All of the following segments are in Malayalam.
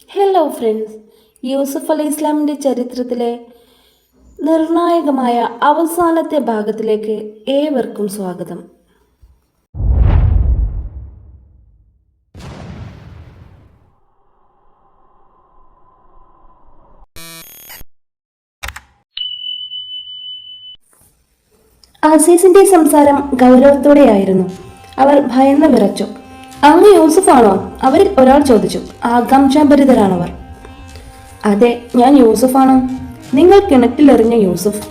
ഹലോ ഫ്രണ്ട്സ്, യൂസുഫ് അലി ഇസ്ലാമിൻ്റെ ചരിത്രത്തിലെ നിർണായകമായ അവസാനത്തെ ഭാഗത്തിലേക്ക് ഏവർക്കും സ്വാഗതം. അസീസിന്റെ സംസാരം ഗൗരവത്തോടെയായിരുന്നു. അവർ ഭയന്ന് വിറച്ചു. അങ്ങ് യൂസുഫാണോ? അവരിൽ ഒരാൾ ചോദിച്ചു. ആകാംക്ഷാഭരിതരാണവർ. അതെ, ഞാൻ യൂസുഫാണ്. നിങ്ങൾ കിണറ്റിലെറിഞ്ഞ യൂസുഫ്,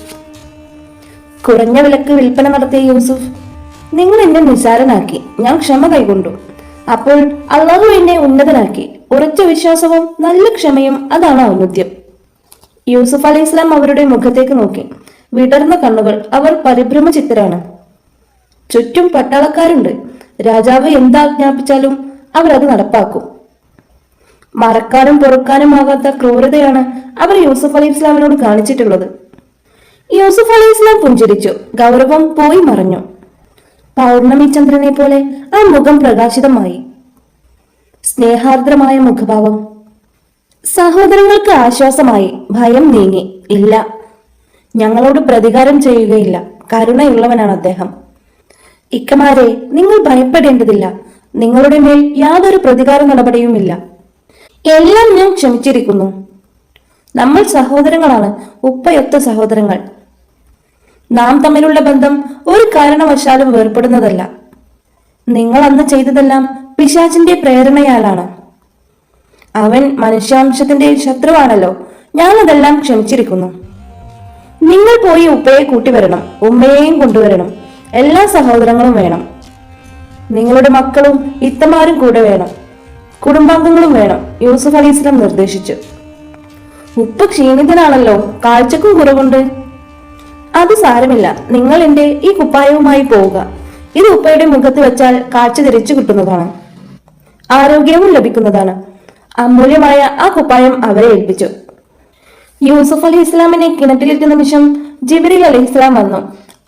കുറഞ്ഞ വിലക്ക് വിൽപ്പന നടത്തിയ യൂസുഫ്. നിങ്ങൾ എന്നെ നിസാരനാക്കി, ഞാൻ ക്ഷമ കൈകൊണ്ടു. അപ്പോൾ അള്ളാഹു എന്നെ ഉന്നതനാക്കി. ഉറച്ച വിശ്വാസവും നല്ല ക്ഷമയും, അതാണ് ഔന്നത്യം. യൂസുഫ് അലൈഹി ഇസ്ലാം അവരുടെ മുഖത്തേക്ക് നോക്കി. വിടർന്ന കണ്ണുകൾ. അവർ പരിഭ്രമചിത്തരാണ്. ചുറ്റും പട്ടാളക്കാരുണ്ട്. രാജാവ് എന്താജ്ഞാപിച്ചാലും അവരത് നടപ്പാക്കും. മറക്കാനും പൊറുക്കാനുമാകാത്ത ക്രൂരതയാണ് അവർ യൂസുഫ് അലൈഹി ഇസ്ലാമിനോട് കാണിച്ചിട്ടുള്ളത്. യൂസുഫ് അലൈഹി ഇസ്ലാം പുഞ്ചിരിച്ചു. ഗൗരവം പോയി മറഞ്ഞു. പൗർണമി ചന്ദ്രനെ പോലെ ആ മുഖം പ്രകാശിതമായി. സ്നേഹാർദ്രമായ മുഖഭാവം. സഹോദരങ്ങൾക്ക് ആശ്വാസമായി. ഭയം നീങ്ങി. ഇല്ല, ഞങ്ങളോട് പ്രതികാരം ചെയ്യുകയില്ല. കരുണയുള്ളവനാണ് അദ്ദേഹം. ഇക്കമാരെ, നിങ്ങൾ ഭയപ്പെടേണ്ടതില്ല. നിങ്ങളുടെ മേൽ യാതൊരു പ്രതികാര നടപടിയുമില്ല. എല്ലാം ഞാൻ ക്ഷമിച്ചിരിക്കുന്നു. നമ്മൾ സഹോദരങ്ങളാണ്, ഉപ്പയൊത്ത സഹോദരങ്ങൾ. നാം തമ്മിലുള്ള ബന്ധം ഒരു കാരണവശാലും വേർപ്പെടുന്നതല്ല. നിങ്ങൾ അന്ന് ചെയ്തതെല്ലാം പിശാചിന്റെ പ്രേരണയാലാണ്. അവൻ മനുഷ്യാംശത്തിന്റെ ശത്രുവാണല്ലോ. ഞാൻ അതെല്ലാം ക്ഷമിച്ചിരിക്കുന്നു. നിങ്ങൾ പോയി ഉപ്പയെ കൂട്ടിവരണം, ഉമ്മയെയും കൊണ്ടുവരണം. എല്ലാ സഹോദരങ്ങളും വേണം. നിങ്ങളുടെ മക്കളും ഇത്തമാരും കൂടെ വേണം. കുടുംബാംഗങ്ങളും വേണം. യൂസുഫ് അലൈഹി ഇസ്ലാം നിർദ്ദേശിച്ചു. ഉപ്പ ക്ഷീണിതനാണല്ലോ, കാഴ്ചക്കും കുറവുണ്ട്. അത് സാരമില്ല, നിങ്ങൾ എന്റെ ഈ കുപ്പായവുമായി പോവുക. ഇത് ഉപ്പയുടെ മുഖത്ത് വെച്ചാൽ കാഴ്ച തിരിച്ചു കിട്ടുന്നതാണ്, ആരോഗ്യവും ലഭിക്കുന്നതാണ്. അമൂല്യമായ ആ കുപ്പായം അവരെ ഏൽപ്പിച്ചു. യൂസുഫ് അലൈഹി ഇസ്ലാമിനെ കിണറ്റിലിട്ട നിമിഷം ജിബ്രീൽ അലൈഹി ഇസ്ലാം വന്നു.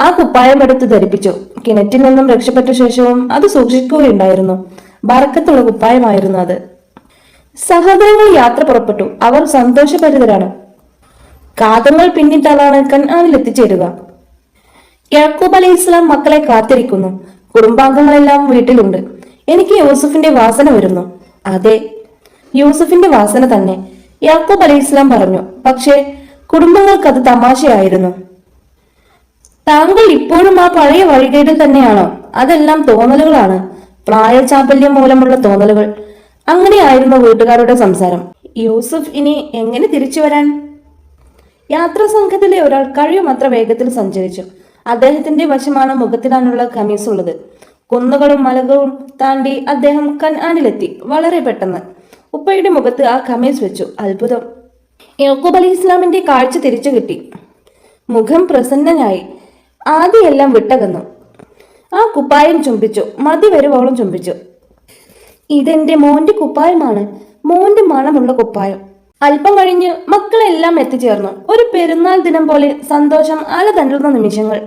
ആ കുപ്പായം എടുത്ത് ധരിപ്പിച്ചു. കിണറ്റിൽ നിന്നും രക്ഷപ്പെട്ട ശേഷവും അത് സൂക്ഷിക്കുകയുണ്ടായിരുന്നു. ബറക്കത്തുള്ള കുപ്പായമായിരുന്നു അത്. സഹോദരങ്ങൾ യാത്ര പുറപ്പെട്ടു. അവർ സന്തോഷഭരിതരാണ്. കാതങ്ങൾ പിന്നിട്ടാലാണ് കൻആനിൽ എത്തിച്ചേരുക. യാക്കൂബ് അലൈഹി ഇസ്ലാം മക്കളെ കാത്തിരിക്കുന്നു. കുടുംബാംഗങ്ങളെല്ലാം വീട്ടിലുണ്ട്. എനിക്ക് യൂസുഫിന്റെ വാസന വരുന്നു. അതെ, യൂസുഫിന്റെ വാസന തന്നെ, യാക്കൂബ് അലൈഹി ഇസ്ലാം പറഞ്ഞു. പക്ഷേ കുടുംബങ്ങൾക്ക് അത് തമാശയായിരുന്നു. താങ്കൾ ഇപ്പോഴും ആ പഴയ വഴികേടിൽ തന്നെയാണോ? അതെല്ലാം തോന്നലുകളാണ്, പ്രായചാപല്യം മൂലമുള്ള തോന്നലുകൾ. അങ്ങനെയായിരുന്നു വീട്ടുകാരുടെ സംസാരം. യൂസുഫ് ഇനി എങ്ങനെ തിരിച്ചു വരാൻ? യാത്രാ സംഘത്തിലെ ഒരാൾ കഴിയുമത്ര വേഗത്തിൽ സഞ്ചരിച്ചു. അദ്ദേഹത്തിന്റെ വശമാണ് മുഖത്തിടാനുള്ള ഖമീസ് ഉള്ളത്. കുന്നുകളും മലകളും താണ്ടി അദ്ദേഹം കൻആനിലെത്തി. വളരെ പെട്ടെന്ന് ഉപ്പയുടെ മുഖത്ത് ആ ഖമീസ് വെച്ചു. അത്ഭുതം! യാക്കൂബ് അലൈഹി ഇസ്ലാമിന്റെ കാഴ്ച തിരിച്ചു കിട്ടി. മുഖം പ്രസന്നനായി. ആദ്യമെല്ലാം വിട്ടകന്നു. ആ കുപ്പായം ചുംബിച്ചു. മതി വരുവോളം ചുംബിച്ചു. ഇതെന്റെ മോന്റെ കുപ്പായമാണ്, മോന്റെ മണമുള്ള കുപ്പായം. അല്പം കഴിഞ്ഞ് മക്കളെല്ലാം എത്തിച്ചേർന്നു. ഒരു പെരുന്നാൾ ദിനം പോലെ സന്തോഷം അലതല്ലുന്ന നിമിഷങ്ങൾ.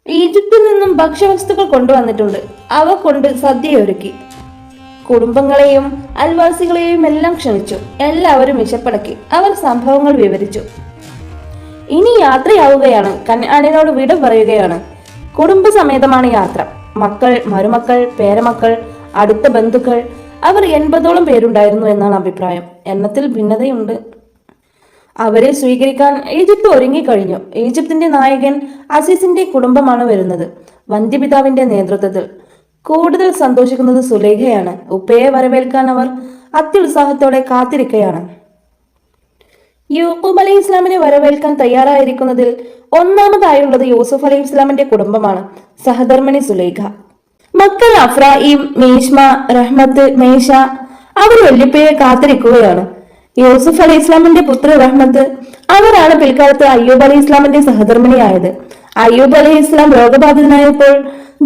ഈജിപ്തിൽ നിന്നും ഭക്ഷ്യവസ്തുക്കൾ കൊണ്ടുവന്നിട്ടുണ്ട്. അവ കൊണ്ട് സദ്യയൊരുക്കി. കുടുംബങ്ങളെയും അയൽവാസികളെയും എല്ലാം ക്ഷണിച്ചു. എല്ലാവരും വിശപ്പടക്കി. അവർ സംഭവങ്ങൾ വിവരിച്ചു. ഇനി യാത്രയാവുകയാണ്. കൻആനിനോട് വിട പറയുകയാണ്. കുടുംബസമേതമാണ് യാത്ര. മക്കൾ, മരുമക്കൾ, പേരമക്കൾ, അടുത്ത ബന്ധുക്കൾ. അവർ 80ഓളം പേരുണ്ടായിരുന്നു എന്നാണ് അഭിപ്രായം. എണ്ണത്തിൽ ഭിന്നതയുണ്ട്. അവരെ സ്വീകരിക്കാൻ ഈജിപ്ത് ഒരുങ്ങിക്കഴിഞ്ഞു. ഈജിപ്തിന്റെ നായകൻ അസീസിന്റെ കുടുംബമാണ് വരുന്നത്, വന്ധ്യപിതാവിന്റെ നേതൃത്വത്തിൽ. കൂടുതൽ സന്തോഷിക്കുന്നത് സുലൈഖയാണ്. ഉപ്പയെ വരവേൽക്കാൻ അവർ അത്യുത്സാഹത്തോടെ കാത്തിരിക്കുകയാണ്. യാക്കൂബ് അലൈഹി ഇസ്ലാമിനെ വരവേൽക്കാൻ തയ്യാറായിരിക്കുന്നതിൽ ഒന്നാമതായുള്ളത് യൂസുഫ് അലൈഹി ഇസ്ലാമിന്റെ കുടുംബമാണ്, സഹധർമ്മിണി സുലൈഖ. മക്കൾ അഫ്രായിം, മീഷ്മ, റഹ്മത്ത്, മേഷ അവർ വല്യപ്പയെ കാത്തിരിക്കുകയാണ്. യൂസുഫ് അലൈഹി ഇസ്ലാമിന്റെ പുത്രി റഹ്മത്ത്, അവരാണ് പിൽക്കാലത്ത് അയ്യൂബ് അലൈഹി ഇസ്ലാമിന്റെ സഹധർമ്മിണിയായത്. അയ്യൂബ് അലൈഹി ഇസ്ലാം രോഗബാധിതനായപ്പോൾ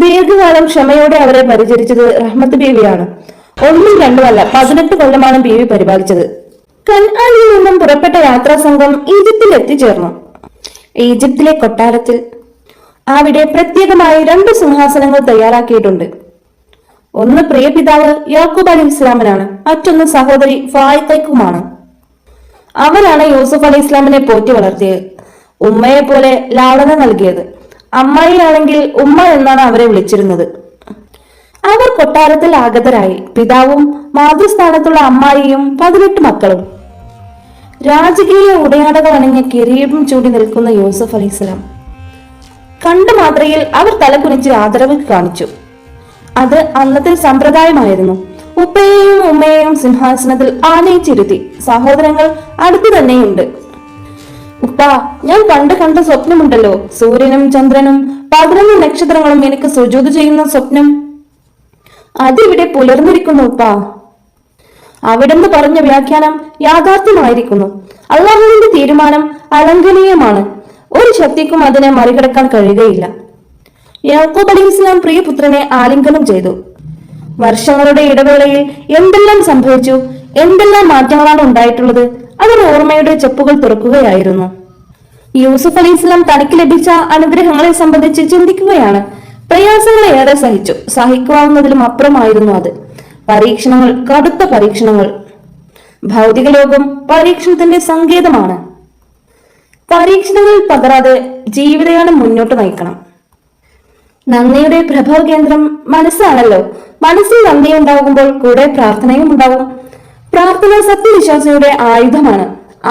ദീർഘകാലം ക്ഷമയോടെ അവരെ പരിചരിച്ചത് റഹ്മത്ത് ബീവിയാണ്. ഒന്നും രണ്ടുമല്ല, 18 കൊല്ലമാണ് ബീവി പരിപാലിച്ചത്. കൻആനിൽ നിന്നും പുറപ്പെട്ട യാത്രാ സംഘം ഈജിപ്തിൽ എത്തിച്ചേർന്നു. ഈജിപ്തിലെ കൊട്ടാരത്തിൽ അവിടെ പ്രത്യേകമായി 2 സിംഹാസനങ്ങൾ തയ്യാറാക്കിയിട്ടുണ്ട്. ഒന്ന് പ്രിയ പിതാവ് യാക്കൂബ് അലൈഹി ഇസ്ലാമിനാണ്, മറ്റൊന്ന് സഹോദരി ഫായിഖയ്ക്കുമാണ്. അവരാണ് യൂസുഫ് അലൈഹി ഇസ്ലാമിനെ പോറ്റി വളർത്തിയത്, ഉമ്മയെ പോലെ ലാളന നൽകിയത്. അമ്മായിയാണെങ്കിൽ ഉമ്മ എന്നാണ് അവരെ വിളിച്ചിരുന്നത്. അവർ കൊട്ടാരത്തിൽ ആഗതരായി. പിതാവും മാതൃസ്ഥാനത്തുള്ള അമ്മായിയും 18 മക്കളും. രാജകീയ ഉടയാടകൾ അണിഞ്ഞ കിരീടം ചൂടി നിൽക്കുന്ന യൂസുഫ് അലൈഹി ഇസ്ലാം കണ്ട മാത്രയിൽ അവർ തലകുനിച്ച് ആദരവ് കാണിച്ചു. അത് അന്നത്തെ സമ്പ്രദായമായിരുന്നു. ഉപ്പയെയും ഉമ്മയെയും സിംഹാസനത്തിൽ ആനയിച്ചിരുത്തി. സഹോദരങ്ങൾ അടുത്തു തന്നെയുണ്ട്. ഉപ്പ, ഞാൻ കണ്ട സ്വപ്നമുണ്ടല്ലോ, സൂര്യനും ചന്ദ്രനും 11 നക്ഷത്രങ്ങളും എനിക്ക് സുജൂദ് ചെയ്യുന്ന സ്വപ്നം. അതിവിടെ പുലർന്നിരിക്കുന്നു ഉപ്പ. അവിടെന്ന് പറഞ്ഞ വ്യാഖ്യാനം യാഥാർത്ഥ്യമായിരിക്കുന്നു. അള്ളാഹുവിന്റെ തീരുമാനം അലംഘനീയമാണ്. ഒരു ശക്തിക്കും അതിനെ മറികടക്കാൻ കഴിയുകയില്ല. യാക്കൂബ് അലൈഹി ഇസ്ലാം പ്രിയപുത്രനെ ആലിംഗനം ചെയ്തു. വർഷങ്ങളുടെ ഇടവേളയിൽ എന്തെല്ലാം സംഭവിച്ചു, എന്തെല്ലാം മാറ്റങ്ങളാണ് ഉണ്ടായിട്ടുള്ളത്, അവർ ഓർമ്മയുടെ ചെപ്പുകൾ തുറക്കുകയായിരുന്നു. യൂസുഫ് അലൈഹി ഇസ്ലാം തനിക്ക് ലഭിച്ച അനുഗ്രഹങ്ങളെ സംബന്ധിച്ച് ചിന്തിക്കുകയാണ്. പ്രയാസങ്ങളെ ഏറെ സഹിച്ചു. സഹിക്കാവുന്നതിലും അപ്പുറമായിരുന്നു അത്. പരീക്ഷണങ്ങൾ, കടുത്ത പരീക്ഷണങ്ങൾ. ഭൗതിക ലോകം പരീക്ഷണത്തിന്റെ സങ്കേതമാണ്. പരീക്ഷണങ്ങളിൽ പതറാതെ ജീവിതയാനം മുന്നോട്ട് നയിക്കണം. നന്ദിയുടെ പ്രഭവ കേന്ദ്രം മനസ്സാണല്ലോ. മനസ്സിൽ നന്ദി ഉണ്ടാകുമ്പോൾ കൂടെ പ്രാർത്ഥനയും ഉണ്ടാവും. പ്രാർത്ഥന സത്യവിശ്വാസിയുടെ ആയുധമാണ്,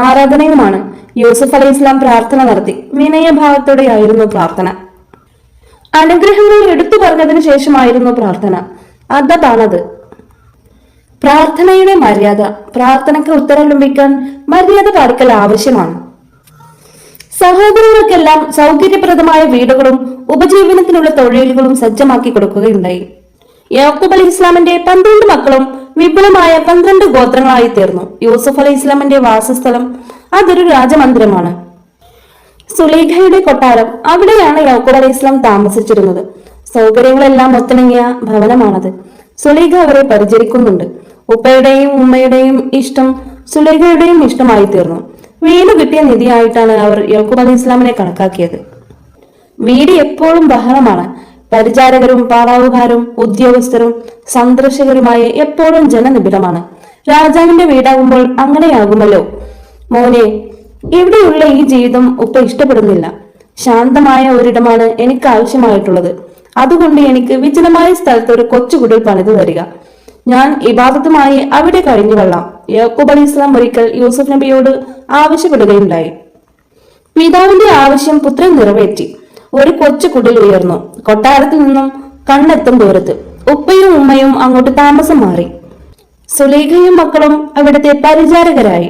ആരാധനയുമാണ്. യൂസുഫ് അലൈഹി ഇസ്ലാം പ്രാർത്ഥന നടത്തി. വിനയഭാവത്തോടെയായിരുന്നു പ്രാർത്ഥന. അനുഗ്രഹങ്ങൾ എടുത്തു പറഞ്ഞതിന് ശേഷമായിരുന്നു പ്രാർത്ഥന. അതാണത് പ്രാർത്ഥനയുടെ മര്യാദ. പ്രാർത്ഥനയ്ക്ക് ഉത്തരം ലഭിക്കാൻ മര്യാദ പാലിക്കൽ ആവശ്യമാണ്. സഹോദരങ്ങൾക്കെല്ലാം സൗകര്യപ്രദമായ വീടുകളും ഉപജീവനത്തിനുള്ള തൊഴിലുകളും സജ്ജമാക്കി കൊടുക്കുകയുണ്ടായി. യാക്കൂബ് അലൈഹി ഇസ്ലാമിന്റെ 12 മക്കളും വിപുലമായ 12 ഗോത്രങ്ങളായി തീർന്നു. യൂസുഫ് അലൈഹി ഇസ്ലാമിന്റെ വാസസ്ഥലം അതൊരു രാജമന്ദിരമാണ്. സുലൈഖയുടെ കൊട്ടാരം, അവിടെയാണ് യാക്കൂബ് അലൈഹി ഇസ്ലാം താമസിച്ചിരുന്നത്. സൗകര്യങ്ങളെല്ലാം ഒത്തിണങ്ങിയ ഭവനമാണത്. സുലൈഖ അവരെ പരിചരിക്കുന്നുണ്ട്. ഉപ്പയുടെയും ഉമ്മയുടെയും ഇഷ്ടം സുലൈഖയുടെയും ഇഷ്ടമായി തീർന്നു. വീട് കിട്ടിയ നിധിയായിട്ടാണ് അവർ യാക്കൂബ് അലൈഹി ഇസ്ലാമിനെ കണക്കാക്കിയത്. വീട് എപ്പോഴും ബഹളമാണ്. പരിചാരകരും പാളാവുകാരും ഉദ്യോഗസ്ഥരും സന്ദർശകരുമായി എപ്പോഴും ജനനിബിഡമാണ്. രാജാവിന്റെ വീടാകുമ്പോൾ അങ്ങനെയാകുമല്ലോ. മോനെ, ഇവിടെയുള്ള ഈ ജീവിതം ഉപ്പ ഇഷ്ടപ്പെടുന്നില്ല. ശാന്തമായ ഒരിടമാണ് എനിക്ക് ആവശ്യമായിട്ടുള്ളത്. അതുകൊണ്ട് എനിക്ക് വിജനമായ സ്ഥലത്ത് ഒരു കൊച്ചുകുടിൽ പണിതു തരിക. ഞാൻ ഇബാദത്തുമായി അവിടെ കഴിഞ്ഞു കൊള്ളാം. യാക്കൂബ് അലൈഹി ഇസ്ലാം ഒരിക്കൽ യൂസുഫ് നബിയോട് ആവശ്യപ്പെടുകയുണ്ടായി. പിതാവിന്റെ ആവശ്യം പുത്രൻ നിറവേറ്റി. ഒരു കൊച്ചു കുടിൽ ഉയർന്നു. കൊട്ടാരത്തിൽ നിന്നും കണ്ണെത്തും ദൂരത്ത്. ഉപ്പയും ഉമ്മയും അങ്ങോട്ട് താമസം മാറി. സുലൈഖയും മക്കളും അവിടുത്തെ പരിചാരകരായി.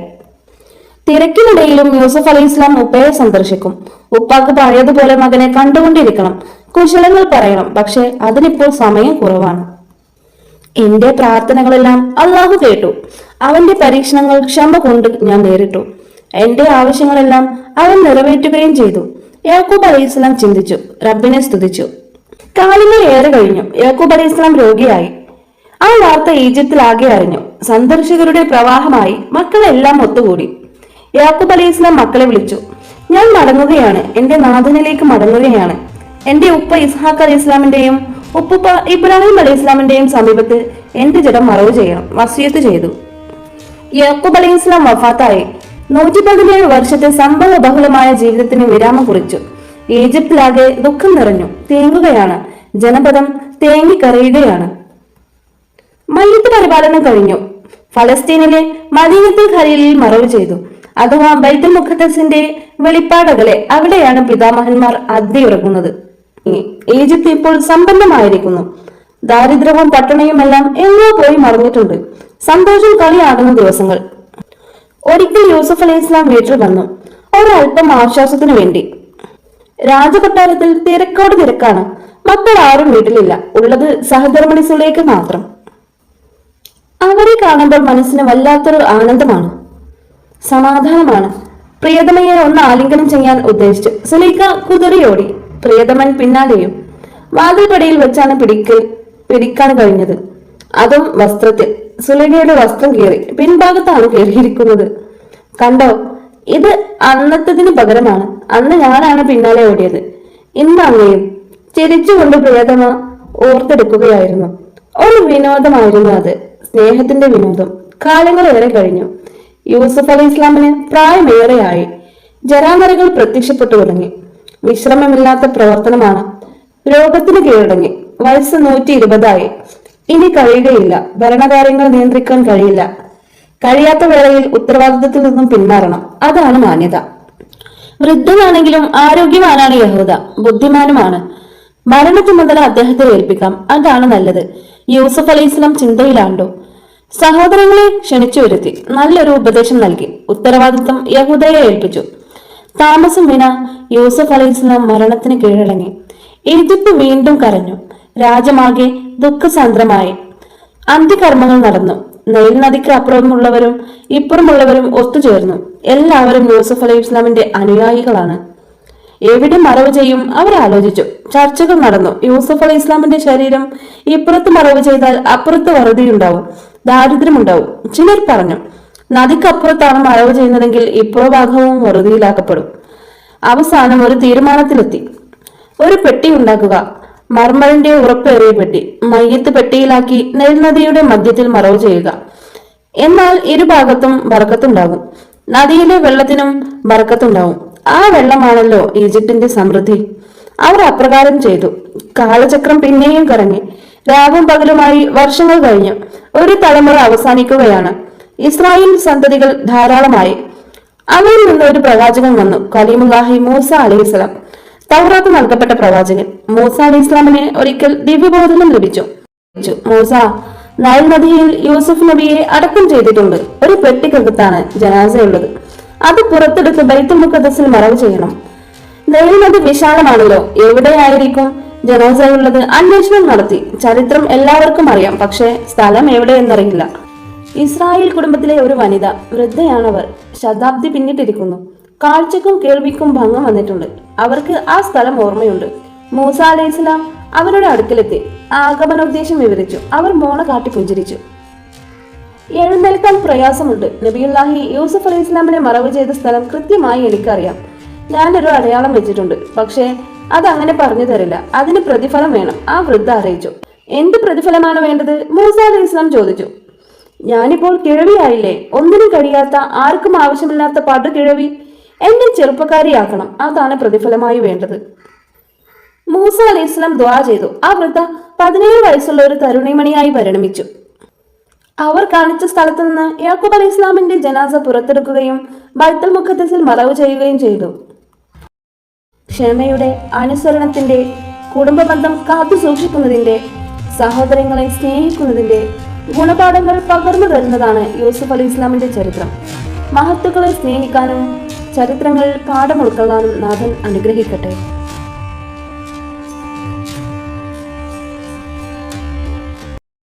തിരക്കിനിടയിലും യൂസുഫ് അലൈഹി ഇസ്ലാം ഉപ്പയെ സന്ദർശിക്കും. ഉപ്പാക്ക് പഴയതുപോലെ മകനെ കണ്ടുകൊണ്ടിരിക്കണം, കുശലങ്ങൾ പറയണം. പക്ഷെ അതിനിപ്പോൾ സമയം കുറവാണ്. എന്റെ പ്രാർത്ഥനകളെല്ലാം അള്ളാഹു കേട്ടു. അവന്റെ പരീക്ഷണങ്ങൾ ക്ഷമ കൊണ്ട് ഞാൻ നേരിട്ടു. എന്റെ ആവശ്യങ്ങളെല്ലാം അവൻ നിറവേറ്റുകയും ചെയ്തു. യാക്കൂബ് അലൈഹി ഇസ്ലാം ചിന്തിച്ചു, റബ്ബിനെ സ്തുതിച്ചു. കാലങ്ങൾ ഏറെ കഴിഞ്ഞു. യാക്കൂബ് അലൈഹി ഇസ്ലാം രോഗിയായി. ആ വാർത്ത ഈജിപ്തിലാകെ അറിഞ്ഞു. സന്ദർശകരുടെ പ്രവാഹമായി മക്കളെല്ലാം ഒത്തുകൂടി. യാക്കൂബ് അലൈഹി ഇസ്ലാം മക്കളെ വിളിച്ചു. ഞാൻ മടങ്ങുകയാണ്, എന്റെ നാഥനിലേക്ക് മടങ്ങുകയാണ്. എന്റെ ഉപ്പ ഇസ്ഹാഖ് അലൈഹി ഇസ്ലാമിന്റെയും ഉപ്പുപ്പ ഇബ്രാഹിം അലൈഹി ഇസ്ലാമിന്റെയും സമീപത്ത് എന്റെ ജഡം മറവ് ചെയ്യണം, വസിയത്ത് ചെയ്തു. യാക്കൂബ് അലൈഹി ഇസ്ലാം വഫാത്തായി. 117 വർഷത്തെ സംഭവ ബഹുലമായ ജീവിതത്തിന് വിരാമം കുറിച്ചു. ഈജിപ്തിലാകെ ദുഃഖം നിറഞ്ഞു. തേങ്ങുകയാണ്. ജനപദം തേങ്ങിക്കറിയുകയാണ്. മയ്യത്ത് പരിപാലനം കഴിഞ്ഞു. ഫലസ്തീനിലെ മദീനത്തുൽ ഖലീലിൽ മറവ് ചെയ്തു. അഥവാ ബൈത്തുൽ മുഖദ്ദസിന്റെ വെളിപ്പാടകളെ അവിടെയാണ് പിതാമഹന്മാർ അദ്യയുറങ്ങുന്നത്. ഈജിപ്ത് ഇപ്പോൾ സമ്പന്നമായിരിക്കുന്നു. ദാരിദ്ര്യവും പട്ടിണിയുമെല്ലാം എങ്ങോ പോയി മറന്നിട്ടുണ്ട്. സന്തോഷം കളിയാടുന്ന ദിവസങ്ങൾ. ഒരിക്കൽ യൂസുഫ് അലൈഹി ഇസ്ലാം വീട്ടിൽ വന്നു, ഒരൽപ്പം ആശ്വാസത്തിനു വേണ്ടി. രാജകൊട്ടാരത്തിൽ തിരക്കോട് തിരക്കാണ്. മക്കൾ ആരും വീട്ടിലില്ല. ഉള്ളത് സഹധർമ്മിണി സുലൈഖ മാത്രം. അവരെ കാണുമ്പോൾ മനസ്സിന് വല്ലാത്തൊരു ആനന്ദമാണ്, സമാധാനമാണ്. പ്രിയതമയെ ഒന്ന് ആലിംഗനം ചെയ്യാൻ ഉദ്ദേശിച്ചു സുലൈഖ കുതിറിയോടി. പ്രിയതമൻ പിന്നാലെയും. വാതിൽപ്പടിയിൽ വെച്ചാണ് പിടിക്കാൻ കഴിഞ്ഞത്. അതും വസ്ത്രത്തിൽ. സുലൈഖയുടെ വസ്ത്രം കീറി. പിൻഭാഗത്താണ് കയറിയിരിക്കുന്നത്. കണ്ടോ, ഇത് അന്നത്തതിന് പകരമാണ്. അന്ന് ഞാനാണ് പിന്നാലെ ഓടിയത്. ഇന്ന് അങ്ങയും. ചിരിച്ചുകൊണ്ട് പ്രിയതമ ഓർത്തെടുക്കുകയായിരുന്നു. ഒരു വിനോദമായിരുന്നു അത്, സ്നേഹത്തിന്റെ വിനോദം. കാലങ്ങളേറെ കഴിഞ്ഞു. യൂസഫ് അലി ഇസ്ലാമിന് പ്രായമേറെയായി. ജരാനരകൾ പ്രത്യക്ഷപ്പെട്ടു തുടങ്ങി. വിശ്രമമില്ലാത്ത പ്രവർത്തനമാണ്. രോഗത്തിന് കീഴടങ്ങി. വയസ്സ് 120 ഇനി കഴിയുകയില്ല. ഭരണകാര്യങ്ങൾ നിയന്ത്രിക്കാൻ കഴിയില്ല. കഴിയാത്ത വേളയിൽ ഉത്തരവാദിത്തത്തിൽ നിന്നും പിന്മാറണം. അതാണ് മാന്യത. വൃദ്ധനാണെങ്കിലും ആരോഗ്യവാനാണ് യഹൂദ, ബുദ്ധിമാനുമാണ്. ഭരണ ചുമതല അദ്ദേഹത്തെ ഏൽപ്പിക്കാം. അതാണ് നല്ലത്. യൂസഫ് അലി ഇസ്ലാം ചിന്തയിലാണ്ടു. സഹോദരങ്ങളെ ക്ഷണിച്ചു വരുത്തി. നല്ലൊരു ഉപദേശം നൽകി. ഉത്തരവാദിത്തം യഹൂദയെ ഏൽപ്പിച്ചു. താമസം വിന യൂസഫ് അലി ഇസ്ലാം മരണത്തിന് കീഴടങ്ങി. ഈജിപ്ത് വീണ്ടും കരഞ്ഞു. രാജ്യമാകെ ദുഃഖസാന്ദ്രമായി. അന്ത്യകർമ്മങ്ങൾ നടന്നു. നൈൽ നദിക്ക് അപ്പുറമുള്ളവരും ഇപ്പുറമുള്ളവരും ഒത്തുചേർന്നു. എല്ലാവരും യൂസഫ് അലൈഹി ഇസ്ലാമിന്റെ അനുയായികളാണ്. എവിടെ മറവ് ചെയ്യും അവർ ആലോചിച്ചു. ചർച്ചകൾ നടന്നു. യൂസഫ് അലൈഹി ഇസ്ലാമിന്റെ ശരീരം ഇപ്പുറത്ത് മറവ് ചെയ്താൽ അപ്പുറത്ത് വറുതിയുണ്ടാവും, ദാരിദ്ര്യമുണ്ടാവും. ചിലർ പറഞ്ഞു, നദിക്കപ്പുറത്താണ് മറവ് ചെയ്യുന്നതെങ്കിൽ ഇപ്പുറഭാഗവും വറുതിയിലാക്കപ്പെടും. അവസാനം ഒരു തീരുമാനത്തിലെത്തി. ഒരു പെട്ടി ഉണ്ടാക്കുക, മർമറിന്റെ ഉറപ്പേറിയ പെട്ടി. മയ്യത്ത് പെട്ടിയിലാക്കി നെൽനദിയുടെ മധ്യത്തിൽ മറവ് ചെയ്യുക. എന്നാൽ ഇരുഭാഗത്തും ബർക്കത്തുണ്ടാകും. നദിയിലെ വെള്ളത്തിനും ബർക്കത്തുണ്ടാവും. ആ വെള്ളമാണല്ലോ ഈജിപ്തിന്റെ സമൃദ്ധി. അവർ അപ്രകാരം ചെയ്തു. കാലചക്രം പിന്നെയും കറങ്ങി. രാവും പകലുമായി വർഷങ്ങൾ കഴിഞ്ഞു. ഒരു തലമുറ അവസാനിക്കുകയാണ്. ഇസ്രായേൽ സന്തതികൾ ധാരാളമായി. അവരിൽ നിന്ന് ഒരു പ്രവാചകൻ വന്നു, കലീമുല്ലാഹി മൂസ അലൈഹിസ്സലാം. തൗറാത്ത് നൽകപ്പെട്ട പ്രവാചകൻ. മൂസ അലൈഹി ഇസ്ലാമിന് ഒരിക്കൽ ദിവ്യബോധനം ലഭിച്ചു. മൂസ, നൈൽ നദിയിൽ യൂസുഫ് നബിയെ അടക്കം ചെയ്തിട്ടുണ്ട്. ഒരു പെട്ടിക്കകത്താണ് ജനാസയുള്ളത്. അത് പുറത്തെടുത്ത് ബൈത്തുൽ മുഖദ്ദസിൽ മറവ് ചെയ്യണം. നൈൽ നദി വിശാലമാണല്ലോ, എവിടെയായിരിക്കും ജനാസയുള്ളത്? അന്വേഷണം നടത്തി. ചരിത്രം എല്ലാവർക്കും അറിയാം, പക്ഷേ സ്ഥലം എവിടെയെന്നറിയില്ല. ഇസ്രായേൽ കുടുംബത്തിലെ ഒരു വനിത, വൃദ്ധയാണവർ. ശതാബ്ദി പിന്നിട്ടിരിക്കുന്നു. കാഴ്ചക്കും കേൾവിക്കും ഭംഗം വന്നിട്ടുണ്ട്. അവർക്ക് ആ സ്ഥലം ഓർമ്മയുണ്ട്. മൂസ അലൈഹി ഇസ്ലാം അവരുടെ അടുക്കലെത്തി. ആഗമനോദ്ദേശം വിവരിച്ചു. അവർ മോണ കാട്ടി പുഞ്ചിരിച്ചു. എഴുന്നേൽക്കാൻ പ്രയാസമുണ്ട്. നബിയുല്ലാഹി യൂസഫ് അലൈഹി ഇസ്ലാമിനെ മറവ് ചെയ്ത സ്ഥലം കൃത്യമായി എനിക്കറിയാം. ഞാനൊരു അടയാളം വെച്ചിട്ടുണ്ട്. പക്ഷേ അതങ്ങനെ പറഞ്ഞു തരില്ല. അതിന് പ്രതിഫലം വേണം. ആ വൃദ്ധ അറിയിച്ചു. എന്ത് പ്രതിഫലമാണ് വേണ്ടത്? മൂസ അലൈഹി ഇസ്ലാം ചോദിച്ചു. ഞാനിപ്പോൾ കിഴവിയായില്ലേ? ഒന്നിനും കഴിയാത്ത, ആർക്കും ആവശ്യമില്ലാത്ത പടു കിഴവി. എന്നെ ചെറുപ്പക്കാരിയാക്കണം. അതാണ് പ്രതിഫലമായി വേണ്ടത്. മൂസ അലൈഹി ഇസ്ലാം ദുആ ചെയ്തു. ആ വൃദ്ധ 17 വയസ്സുള്ള ഒരു തരുണിമണിയായി പരിണമിച്ചു. അവർ കാണിച്ച സ്ഥലത്തു നിന്ന് യാക്കൂബ് അലൈഹി ഇസ്ലാമിന്റെ ജനാസ പുറത്തെടുക്കുകയും ബൈത്തുൽ മുഖദ്ദസിൽ മറവ് ചെയ്യുകയും ചെയ്തു. ക്ഷമയുടെ, അനുസരണത്തിന്റെ, കുടുംബബന്ധം കാത്തു സൂക്ഷിക്കുന്നതിന്റെ, സഹോദരങ്ങളെ സ്നേഹിക്കുന്നതിന്റെ ഗുണപാഠങ്ങൾ പകർന്നു തരുന്നതാണ് യൂസഫ് അലൈഹി ഇസ്ലാമിന്റെ ചരിത്രം. മഹത്തുക്കളെ സ്നേഹിക്കാനും ചരിത്രങ്ങളിൽ പാഠം ഉൾക്കൊള്ളാനും നാഥൻ അനുഗ്രഹിക്കട്ടെ.